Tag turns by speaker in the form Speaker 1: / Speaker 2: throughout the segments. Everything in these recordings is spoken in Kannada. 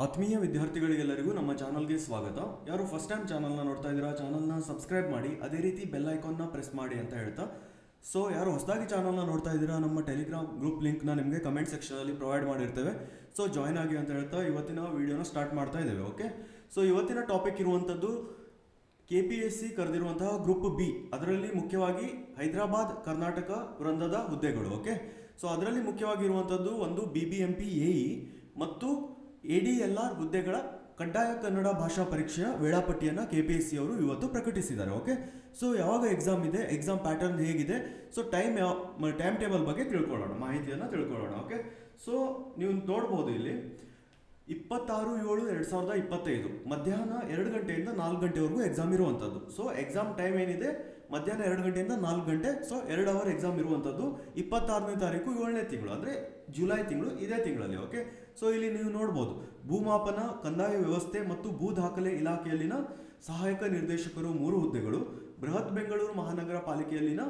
Speaker 1: ಆತ್ಮೀಯ ವಿದ್ಯಾರ್ಥಿಗಳಿಗೆಲ್ಲರಿಗೂ ನಮ್ಮ ಚಾನಲ್ಗೆ ಸ್ವಾಗತ. ಯಾರು ಫಸ್ಟ್ ಟೈಮ್ ಚಾನಲ್ನ ನೋಡ್ತಾ ಇದ್ದೀರಾ, ಚಾನಲ್ನ ಸಬ್ಸ್ಕ್ರೈಬ್ ಮಾಡಿ, ಅದೇ ರೀತಿ ಬೆಲ್ ಐಕಾನ್ನ ಪ್ರೆಸ್ ಮಾಡಿ ಅಂತ ಹೇಳ್ತಾ, ಸೊ ಯಾರು ಹೊಸದಾಗಿ ಚಾನಲ್ನ ನೋಡ್ತಾ ಇದ್ದೀರಾ, ನಮ್ಮ ಟೆಲಿಗ್ರಾಮ್ ಗ್ರೂಪ್ ಲಿಂಕ್ನ ನಿಮಗೆ ಕಮೆಂಟ್ ಸೆಕ್ಷನಲ್ಲಿ ಪ್ರೊವೈಡ್ ಮಾಡಿರ್ತೇವೆ. ಸೊ ಜಾಯ್ನ್ ಆಗಿ ಅಂತ ಹೇಳ್ತಾ ಇವತ್ತಿನ ವಿಡಿಯೋನ ಸ್ಟಾರ್ಟ್ ಮಾಡ್ತಾ ಇದ್ದೇವೆ. ಓಕೆ, ಸೊ ಇವತ್ತಿನ ಟಾಪಿಕ್ ಇರುವಂಥದ್ದು KPSC ಕರೆದಿರುವಂತಹ ಗ್ರೂಪ್ ಬಿ, ಅದರಲ್ಲಿ ಮುಖ್ಯವಾಗಿ ಹೈದರಾಬಾದ್ ಕರ್ನಾಟಕ ವೃಂದದ ಹುದ್ದೆಗಳು. ಓಕೆ, ಸೊ ಅದರಲ್ಲಿ ಮುಖ್ಯವಾಗಿರುವಂಥದ್ದು ಒಂದು BBMP AE ಮತ್ತು ADLR ಹುದ್ದೆಗಳ ಕಡ್ಡಾಯ ಕನ್ನಡ ಭಾಷಾ ಪರೀಕ್ಷೆಯ ವೇಳಾಪಟ್ಟಿಯನ್ನು KPSC ಅವರು ಇವತ್ತು ಪ್ರಕಟಿಸಿದ್ದಾರೆ. ಓಕೆ, ಸೊ ಯಾವಾಗ ಎಕ್ಸಾಮ್ ಇದೆ, ಎಕ್ಸಾಮ್ ಪ್ಯಾಟರ್ನ್ ಹೇಗಿದೆ, ಸೊ ಟೈಮ್ ಟೇಬಲ್ ಬಗ್ಗೆ ತಿಳ್ಕೊಳ್ಳೋಣ, ಮಾಹಿತಿಯನ್ನು ತಿಳ್ಕೊಳ್ಳೋಣ. ಓಕೆ, ಸೊ ನೀವು ನೋಡ್ಬೋದು ಇಲ್ಲಿ 26/7/2025 ಮಧ್ಯಾಹ್ನ 2 ಗಂಟೆಯಿಂದ 4 ಗಂಟೆವರೆಗೂ ಎಕ್ಸಾಮ್ ಇರುವಂಥದ್ದು. ಸೊ ಎಕ್ಸಾಮ್ ಟೈಮ್ ಏನಿದೆ ಮಧ್ಯಾಹ್ನ 2 ಗಂಟೆಯಿಂದ 4 ಗಂಟೆ, ಸೊ 2 ಅವರ್ ಎಕ್ಸಾಮ್ ಇರುವಂಥದ್ದು 26ನೇ ತಾರೀಕು 7ನೇ ತಿಂಗಳು, ಅಂದರೆ ಜುಲೈ ತಿಂಗಳು, ಇದೇ ತಿಂಗಳಲ್ಲಿ. ಓಕೆ, ಸೊ ಇಲ್ಲಿ ನೀವು ನೋಡ್ಬೋದು ಭೂಮಾಪನ, ಕಂದಾಯ ವ್ಯವಸ್ಥೆ ಮತ್ತು ಭೂ ದಾಖಲೆ ಇಲಾಖೆಯಲ್ಲಿನ ಸಹಾಯಕ ನಿರ್ದೇಶಕರು 3 ಹುದ್ದೆಗಳು, ಬೃಹತ್ ಬೆಂಗಳೂರು ಮಹಾನಗರ ಪಾಲಿಕೆಯಲ್ಲಿನ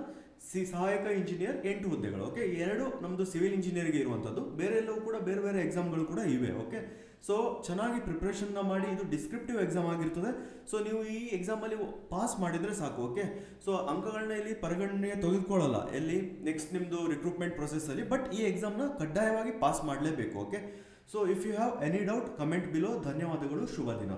Speaker 1: ಸಹಾಯಕ ಇಂಜಿನಿಯರ್ 8 ಹುದ್ದೆಗಳು. ಓಕೆ, 2 ನಮ್ಮದು ಸಿವಿಲ್ ಇಂಜಿನಿಯರ್ಗೆ ಇರುವಂಥದ್ದು, ಬೇರೆ ಎಲ್ಲವೂ ಕೂಡ ಬೇರೆ ಬೇರೆ ಎಕ್ಸಾಮ್ಗಳು ಕೂಡ ಇವೆ. ಓಕೆ, ಸೊ ಚೆನ್ನಾಗಿ ಪ್ರಿಪ್ರೇಷನ್ನ ಮಾಡಿ, ಇದು ಡಿಸ್ಕ್ರಿಪ್ಟಿವ್ ಎಕ್ಸಾಮ್ ಆಗಿರ್ತದೆ. ಸೊ ನೀವು ಈ ಎಕ್ಸಾಮಲ್ಲಿ ಪಾಸ್ ಮಾಡಿದರೆ ಸಾಕು. ಓಕೆ, ಸೊ ಅಂಕಗಳನ್ನ ಇಲ್ಲಿ ಪರಿಗಣನೆಗೆ ತೆಗೆದುಕೊಳ್ಳಲ್ಲ ಎಲ್ಲಿ ನೆಕ್ಸ್ಟ್ ನಿಮ್ಮದು ರಿಕ್ರೂಟ್ಮೆಂಟ್ ಪ್ರೊಸೆಸ್ಸಲ್ಲಿ, ಬಟ್ ಈ ಎಕ್ಸಾಮ್ನ ಕಡ್ಡಾಯವಾಗಿ ಪಾಸ್ ಮಾಡಲೇಬೇಕು. Okay, so if you have any doubt comment below. ಧನ್ಯವಾದಗಳು, ಶುಭ ದಿನ.